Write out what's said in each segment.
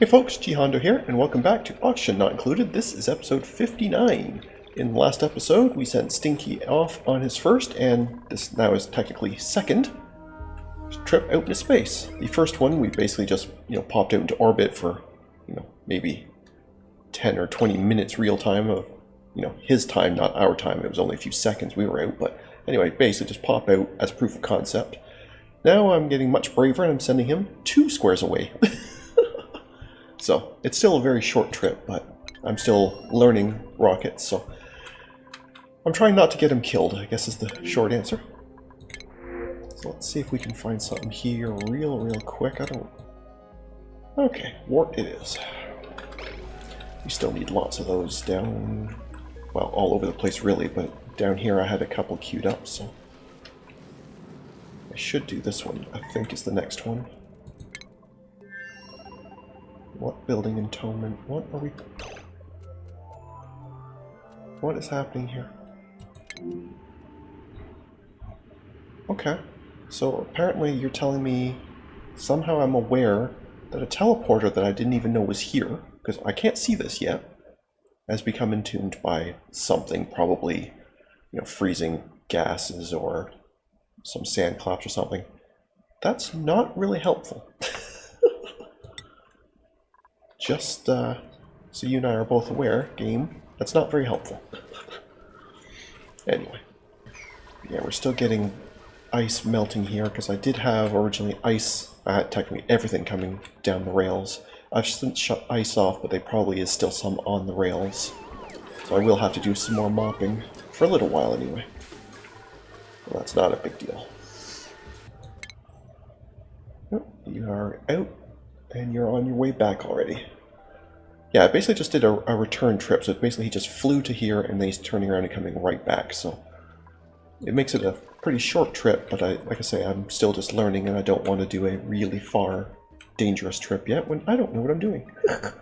Hey folks, GHondo here, and welcome back to Auction Not Included. This is episode 59. In the last episode, we sent Stinky off on his first, and this now is technically second, trip out into space. The first one, we basically just, popped out into orbit for, maybe 10 or 20 minutes real time of, his time, not our time. It was only a few seconds we were out, but anyway, basically just pop out as proof of concept. Now I'm getting much braver, and I'm sending him 2 squares away. So, it's still a very short trip, but I'm still learning rockets, so I'm trying not to get him killed, I guess is the short answer. So let's see if we can find something here real quick. Okay, wart it is. We still need lots of those down, well, all over the place really, but down here I had a couple queued up, so I should do this one, I think is the next one. What building entombment? What are we... What is happening here? Okay. So apparently you're telling me somehow I'm aware that a teleporter that I didn't even know was here, because I can't see this yet, has become entombed by something, probably, freezing gases or some sand claps or something. That's not really helpful. Just so you and I are both aware, game, that's not very helpful. Anyway. Yeah, we're still getting ice melting here, because I did have originally ice, I had technically everything coming down the rails. I've since shut ice off, but there probably is still some on the rails. So I will have to do some more mopping, for a little while anyway. Well, that's not a big deal. Oh, you are out. And you're on your way back already. Yeah, I basically just did a return trip, so basically he just flew to here and then he's turning around and coming right back, so it makes it a pretty short trip, but like I say, I'm still just learning and I don't want to do a really far, dangerous trip yet when I don't know what I'm doing. I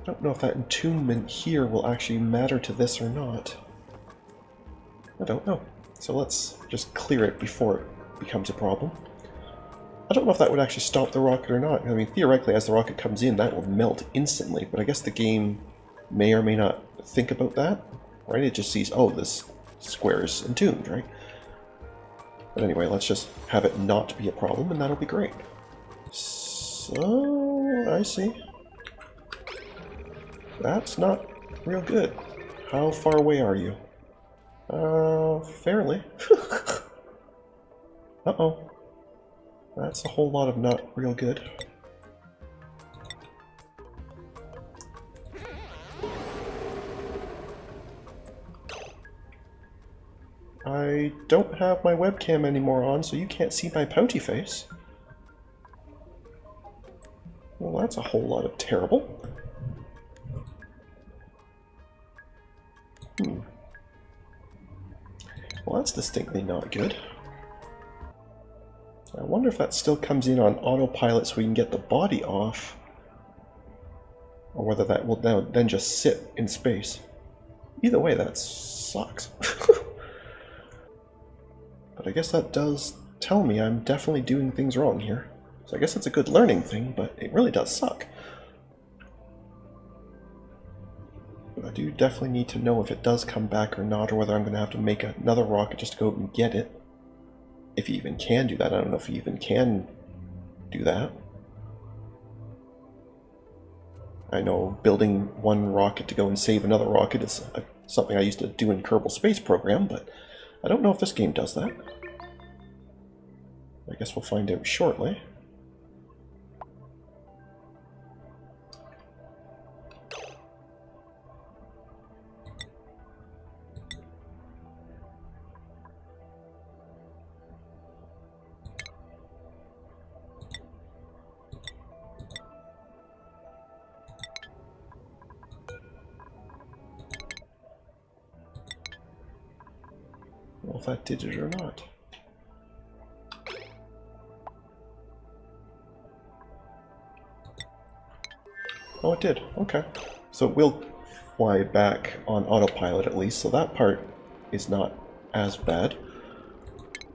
don't know if that entombment here will actually matter to this or not. I don't know. So let's just clear it before it becomes a problem. I don't know if that would actually stop the rocket or not. I mean, theoretically, as the rocket comes in, that will melt instantly, but I guess the game may or may not think about that, right? It just sees, oh, this square is entombed, right? But anyway, let's just have it not be a problem, and that'll be great. So, I see. That's not real good. How far away are you? Fairly. Uh-oh. That's a whole lot of not real good. I don't have my webcam anymore on, so you can't see my pouty face. Well, that's a whole lot of terrible. Well, that's distinctly not good. I wonder if that still comes in on autopilot so we can get the body off, or whether that will now then just sit in space. Either way, that sucks. But I guess that does tell me I'm definitely doing things wrong here. So I guess it's a good learning thing, but it really does suck. But I do definitely need to know if it does come back or not, or whether I'm going to have to make another rocket just to go out and get it. If you even can do that. I don't know if you even can do that. I know building one rocket to go and save another rocket is something I used to do in Kerbal Space Program, but I don't know if this game does that. I guess we'll find out shortly. Well, if that did it or not. Oh, it did. Okay. So it will fly back on autopilot at least, so that part is not as bad.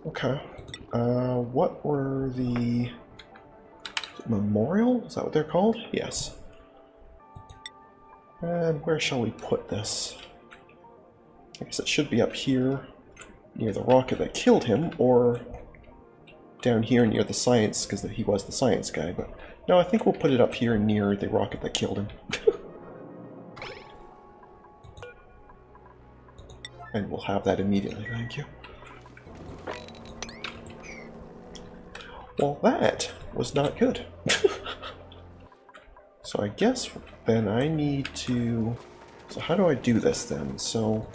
Okay. What were the Memorial? Is that what they're called? Yes. And where shall we put this? I guess it should be up here near the rocket that killed him, or down here near the science, because he was the science guy. But no, I think we'll put it up here near the rocket that killed him. And we'll have that immediately, thank you. Well, that was not good. So I guess then I need to... So how do I do this then? So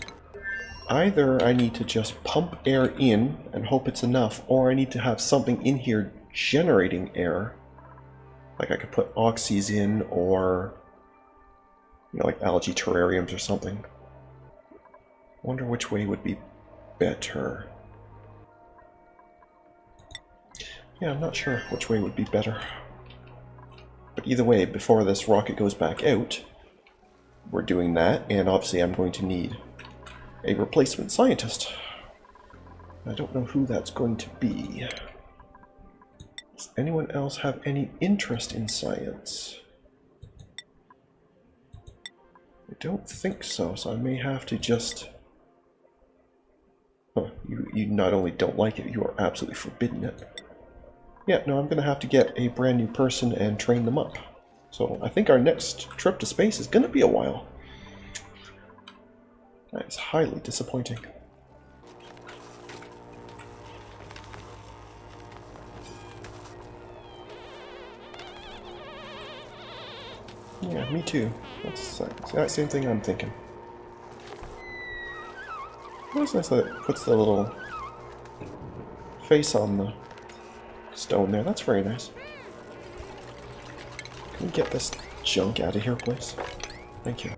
either I need to just pump air in and hope it's enough, or I need to have something in here generating air. Like I could put oxys in, or you know, like algae terrariums or something. Wonder which way would be better. Yeah, I'm not sure which way would be better. But either way, before this rocket goes back out, we're doing that, and obviously I'm going to need a replacement scientist. I don't know who that's going to be. Does anyone else have any interest in science? I don't think so, so I may have to just... Oh, you not only don't like it, you are absolutely forbidden it. Yeah, no, I'm going to have to get a brand new person and train them up. So I think our next trip to space is going to be a while. That is highly disappointing. Yeah, me too. That's the same thing I'm thinking. It's nice that it puts the little face on the stone there. That's very nice. Can we get this junk out of here, please? Thank you.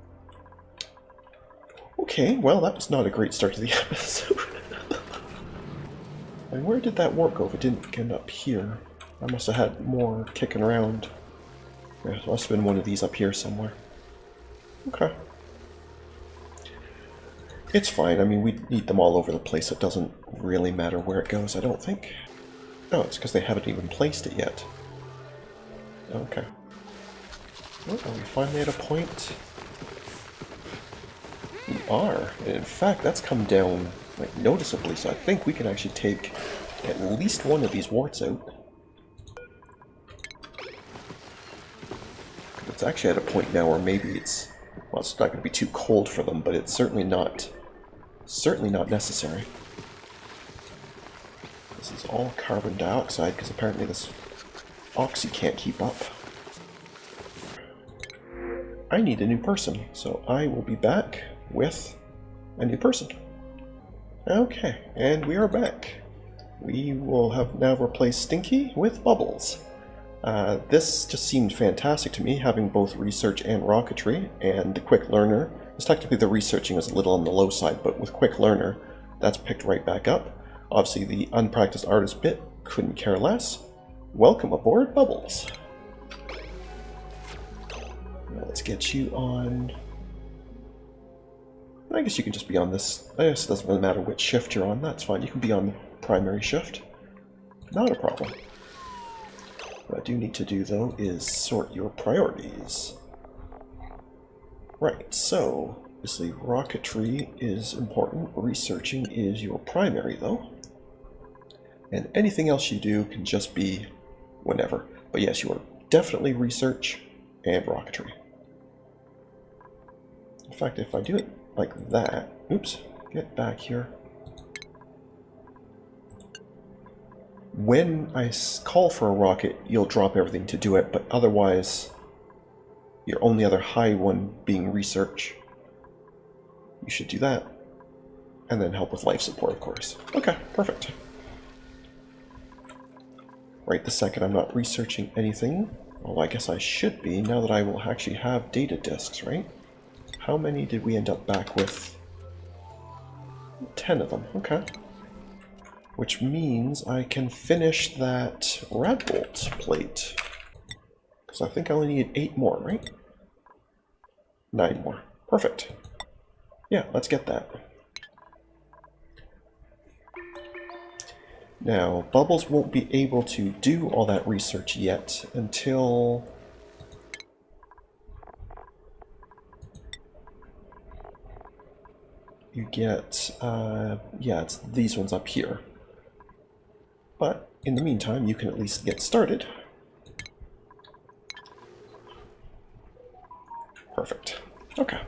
Okay, well, that was not a great start to the episode. And where did that warp go if it didn't end up here? I must have had more kicking around. Yeah, it must have been one of these up here somewhere. Okay. It's fine. I mean, we need them all over the place. It doesn't really matter where it goes, I don't think. Oh, it's because they haven't even placed it yet. Okay. Well, are we finally at a point? We are. And in fact, that's come down like noticeably, so I think we can actually take at least one of these warts out. It's actually at a point now where maybe it's... Well, it's not going to be too cold for them, but it's certainly not necessary. This is all carbon dioxide, because apparently this oxy can't keep up. I need a new person, so I will be back with a new person. Okay, and we are back. We will have now replaced Stinky with Bubbles. This just seemed fantastic to me, having both research and rocketry, and the quick learner. Because technically the researching is a little on the low side, but with quick learner, that's picked right back up. Obviously the unpracticed artist bit, couldn't care less. Welcome aboard, Bubbles. Now let's get you on... I guess you can just be on this. I guess it doesn't really matter which shift you're on, that's fine. You can be on the primary shift. Not a problem. What I do need to do, though, is sort your priorities. Right, so, obviously rocketry is important. Researching is your primary, though. And anything else you do can just be whenever. But yes, you are definitely research and rocketry. In fact, if I do it like that... Oops, get back here. When I call for a rocket, you'll drop everything to do it, but otherwise, your only other high one being research. You should do that. And then help with life support, of course. Okay, perfect. Right this second, I'm not researching anything. Well, I guess I should be, now that I will actually have data disks, right? How many did we end up back with? 10 of them, okay. Which means I can finish that Radbolt plate. Because I think I only need 8 more, right? 9 more. Perfect. Yeah, let's get that. Now, Bubbles won't be able to do all that research yet until you get, yeah, it's these ones up here. But in the meantime, you can at least get started. Perfect. Okay.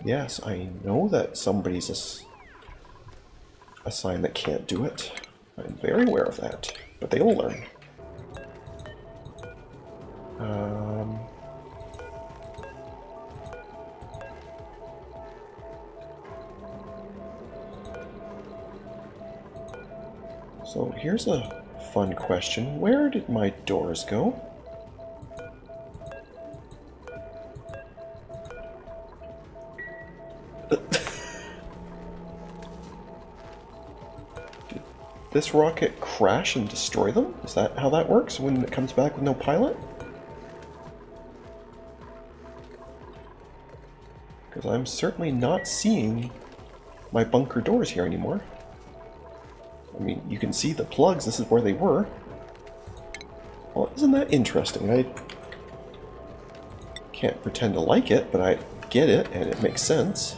Yes, I know that somebody's a sign that can't do it. I'm very aware of that, but they will learn. So here's a fun question. Where did my doors go? Did this rocket crash and destroy them? Is that how that works when it comes back with no pilot? Because I'm certainly not seeing my bunker doors here anymore. I mean, you can see the plugs, this is where they were. Well, isn't that interesting? I can't pretend to like it, but I get it, and it makes sense.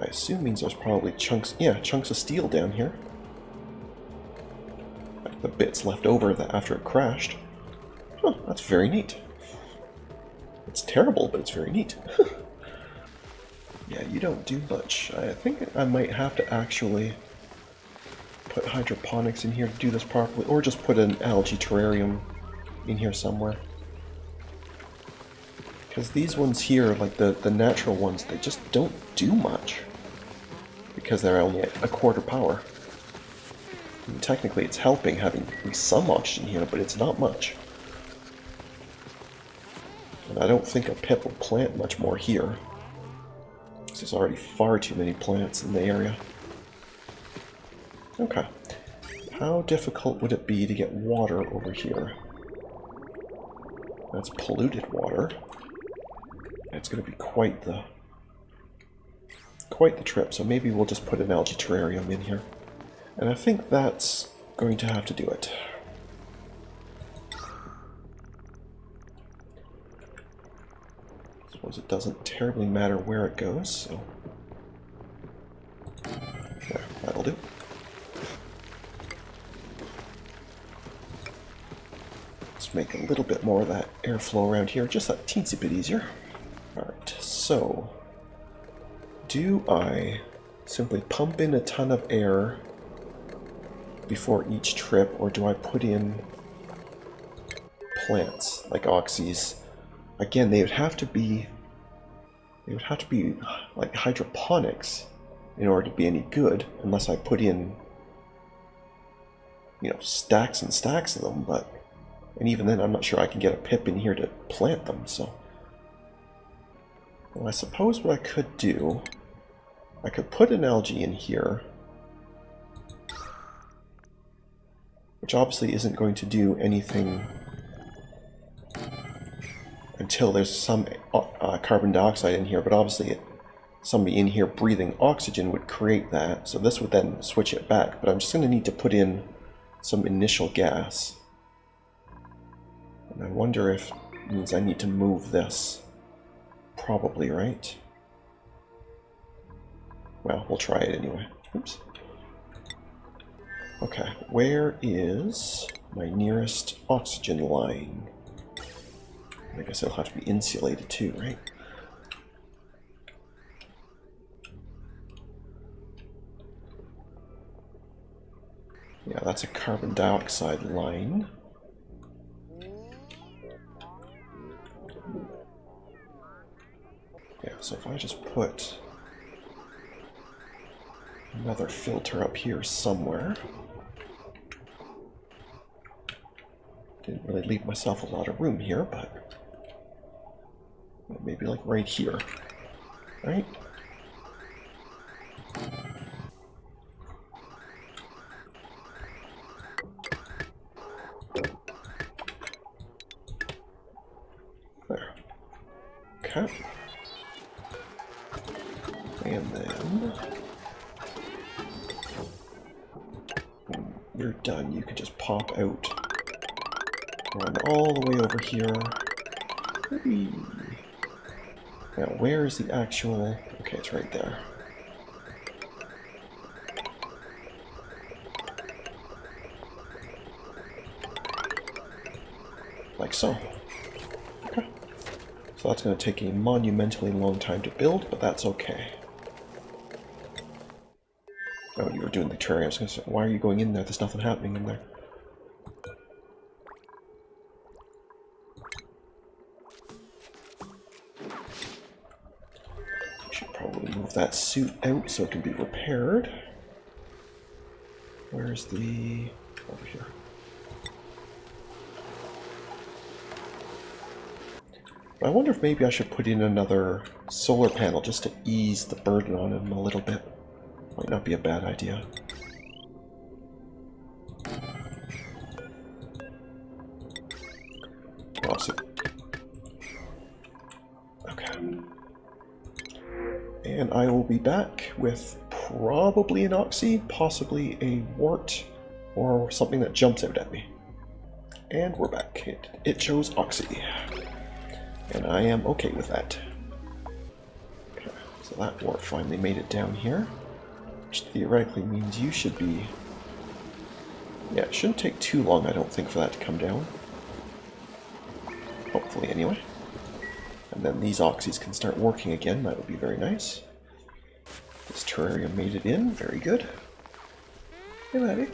I assume means there's probably chunks, yeah, chunks of steel down here. Like the bits left over after it crashed. Huh, that's very neat. It's terrible, but it's very neat. Yeah, you don't do much. I think I might have to actually put hydroponics in here to do this properly, or just put an algae terrarium in here somewhere. Because these ones here, like the natural ones, they just don't do much. Because they're only at a quarter power. I mean, technically it's helping having at least some oxygen here, but it's not much. And I don't think a pip will plant much more here. There's already far too many plants in the area. Okay. How difficult would it be to get water over here? That's polluted water. It's going to be quite the trip, so maybe we'll just put an algae terrarium in here. And I think that's going to have to do it. Suppose it doesn't terribly matter where it goes, so yeah, that'll do. Let's make a little bit more of that airflow around here, just a teensy bit easier. Alright, so do I simply pump in a ton of air before each trip, or do I put in plants like oxys? Again, they would have to be like hydroponics in order to be any good, unless I put in, you know, stacks and stacks of them, and even then I'm not sure I can get a pip in here to plant them, so. Well, I suppose what I could do, I could put an algae in here, which obviously isn't going to do anything until there's some carbon dioxide in here, but obviously somebody in here breathing oxygen would create that, so this would then switch it back, but I'm just going to need to put in some initial gas. And I wonder if it means I need to move this. Probably, right? Well, we'll try it anyway. Oops. Okay, where is my nearest oxygen line? I guess it'll have to be insulated too, right? Yeah, that's a carbon dioxide line. Yeah, so if I just put another filter up here somewhere. Didn't really leave myself a lot of room here, but maybe like right here, right? There. Okay. And then... when you're done, you can just pop out. Run all the way over here. Whee! Now, where is the actual... okay, it's right there. Like so. Okay. So that's going to take a monumentally long time to build, but that's okay. Oh, you were doing the turret. I was going to say, why are you going in there? There's nothing happening in there. Should probably move that suit out so it can be repaired. Where's the... over here. I wonder if maybe I should put in another solar panel just to ease the burden on him a little bit. Might not be a bad idea. Awesome. Okay. And I will be back with probably an oxy, possibly a wart, or something that jumps out at me. And we're back. It chose oxy. And I am okay with that. Okay, so that wart finally made it down here. Which theoretically means you should be... yeah, it shouldn't take too long, I don't think, for that to come down. Hopefully, anyway. And then these oxys can start working again, that would be very nice. This terrarium made it in, very good. Hey, laddie.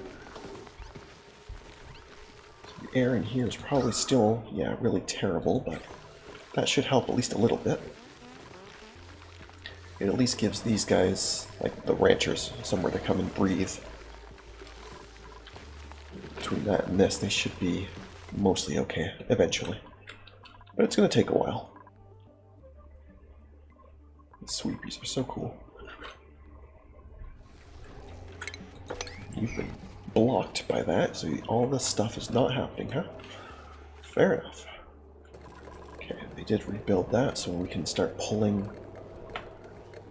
So the air in here is probably still, yeah, really terrible, but that should help at least a little bit. It at least gives these guys, like the ranchers, somewhere to come and breathe. Between that and this, they should be mostly okay, eventually. But it's going to take a while. The sweepies are so cool. You've been blocked by that, so all this stuff is not happening, huh? Fair enough. Okay, they did rebuild that, so we can start pulling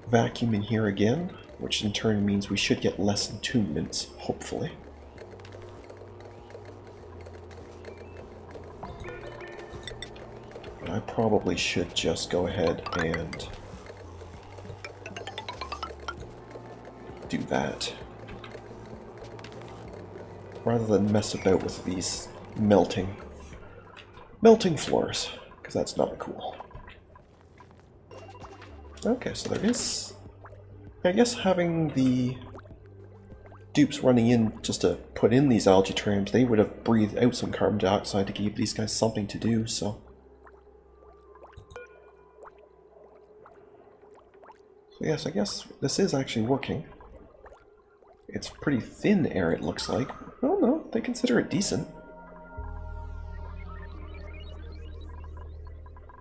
vacuum in here again, which in turn means we should get less entombments, hopefully. But I probably should just go ahead and do that, rather than mess about with these melting floors, because that's not cool. Okay, so there is... I guess having the dupes running in just to put in these algae trams, they would have breathed out some carbon dioxide to give these guys something to do, so... so yes, I guess this is actually working. It's pretty thin air, it looks like. Oh no, they consider it decent.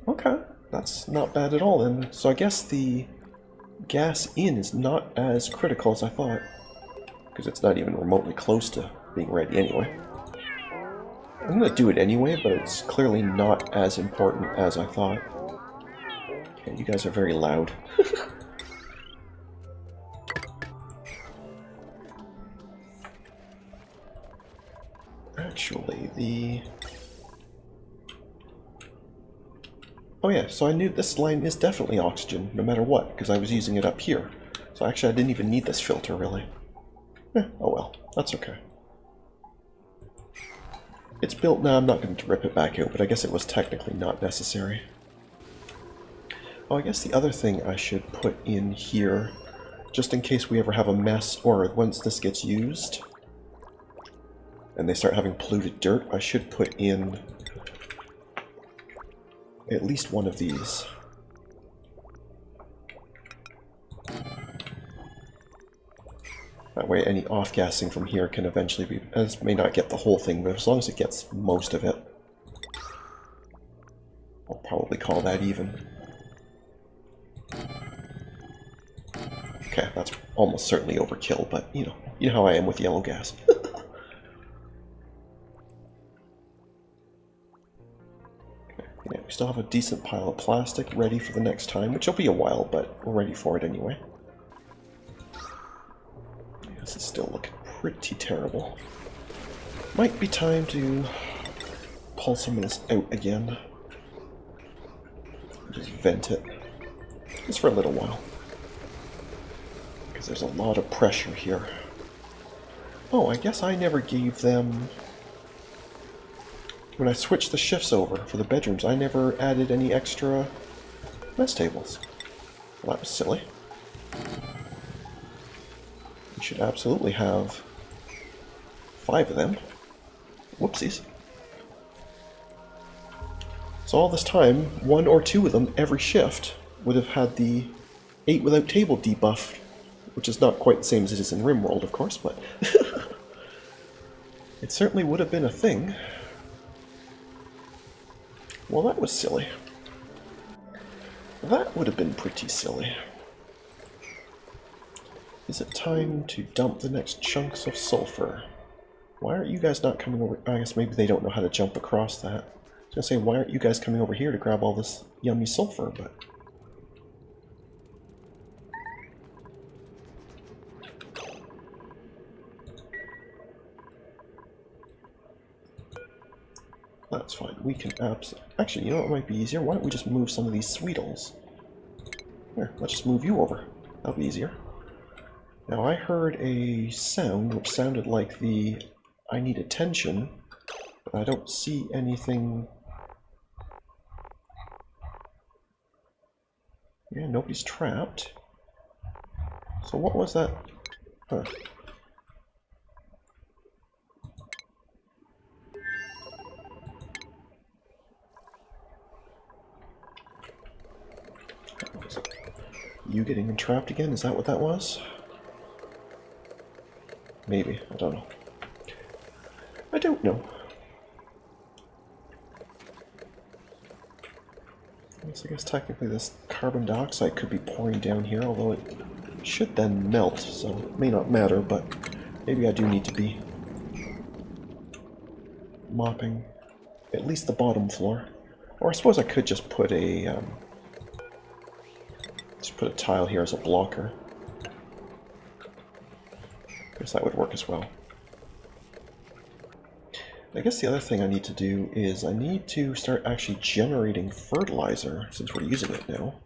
Okay, that's not bad at all then. So I guess the gas in is not as critical as I thought, because it's not even remotely close to being ready anyway. I'm going to do it anyway, but it's clearly not as important as I thought. Okay, you guys are very loud. Actually, the... oh yeah, so I knew this line is definitely oxygen, no matter what, because I was using it up here. So actually I didn't even need this filter, really. Oh well, that's okay. It's built now, I'm not going to rip it back out, but I guess it was technically not necessary. Oh, I guess the other thing I should put in here, just in case we ever have a mess, or once this gets used, and they start having polluted dirt, I should put in at least one of these. That way any off-gassing from here can eventually be... this may not get the whole thing, but as long as it gets most of it, I'll probably call that even. Okay, that's almost certainly overkill, but you know how I am with yellow gas. Okay, we still have a decent pile of plastic ready for the next time, which will be a while, but we're ready for it anyway. This is still looking pretty terrible. Might be time to pull some of this out again. Just vent it. Just for a little while. Because there's a lot of pressure here. Oh, I guess I never gave them... When I switched the shifts over for the bedrooms, I never added any extra mess tables. Well, that was silly. We should absolutely have 5 of them. Whoopsies. So all this time, 1 or 2 of them every shift would have had the 8 without table debuff, which is not quite the same as it is in RimWorld, of course, but it certainly would have been a thing. Well, that was silly. That would have been pretty silly. Is it time to dump the next chunks of sulfur? Why aren't you guys not coming over? I guess maybe they don't know how to jump across that. I was gonna say, why aren't you guys coming over here to grab all this yummy sulfur, but... That's fine. We can actually, you know what might be easier? Why don't we just move some of these Sweetles? Here, let's just move you over. That'll be easier. Now, I heard a sound which sounded like the I need attention, but I don't see anything. Yeah, nobody's trapped. So what was that? Huh. You getting entrapped again? Is that what that was? Maybe. I don't know. I don't know. I guess technically this carbon dioxide could be pouring down here, although it should then melt, so it may not matter, but maybe I do need to be mopping at least the bottom floor. Or I suppose I could just put a tile here as a blocker. I guess that would work as well. I guess the other thing I need to do is I need to start actually generating fertilizer, since we're using it now.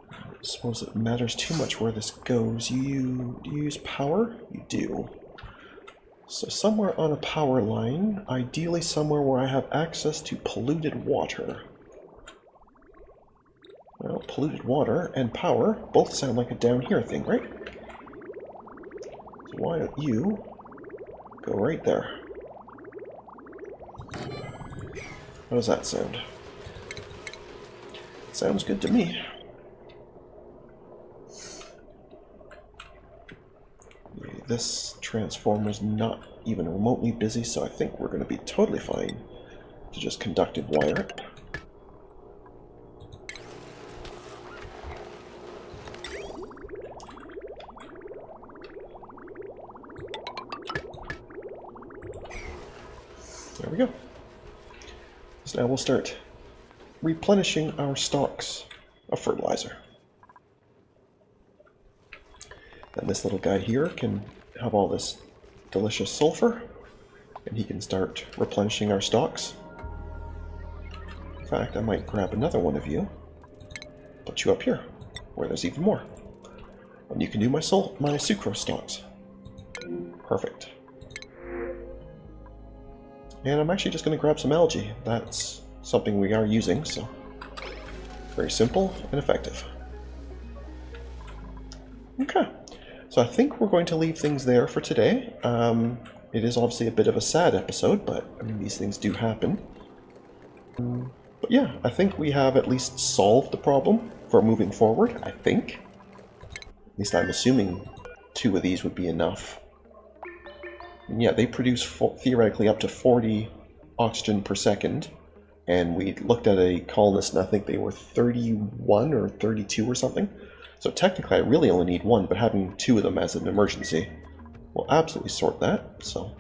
I suppose it matters too much where this goes. Do you use power? You do. So somewhere on a power line, ideally somewhere where I have access to polluted water. Well, polluted water and power both sound like a down here thing, right? So why don't you go right there? How does that sound? Sounds good to me. This transformer's not even remotely busy, so I think we're going to be totally fine to just conductive wire it. There we go. So now we'll start replenishing our stocks of fertilizer. And this little guy here can have all this delicious sulfur, and he can start replenishing our stocks. In fact, I might grab another one of you, put you up here, where there's even more. And you can do my sucrose stocks. Perfect. And I'm actually just going to grab some algae. That's something we are using, so very simple and effective. Okay, so I think we're going to leave things there for today. It is obviously a bit of a sad episode, but I mean, these things do happen. But yeah, I think we have at least solved the problem for moving forward, I think. At least I'm assuming 2 of these would be enough. And yeah, they produce theoretically up to 40 oxygen per second, and we looked at a colonist and I think they were 31 or 32 or something. So technically I really only need 1, but having 2 of them as an emergency will absolutely sort that. So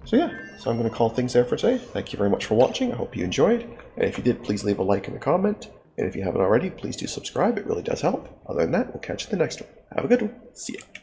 So yeah, so I'm going to call things there for today. Thank you very much for watching. I hope you enjoyed. And if you did, please leave a like and a comment. And if you haven't already, please do subscribe. It really does help. Other than that, we'll catch you in the next one. Have a good one. See ya.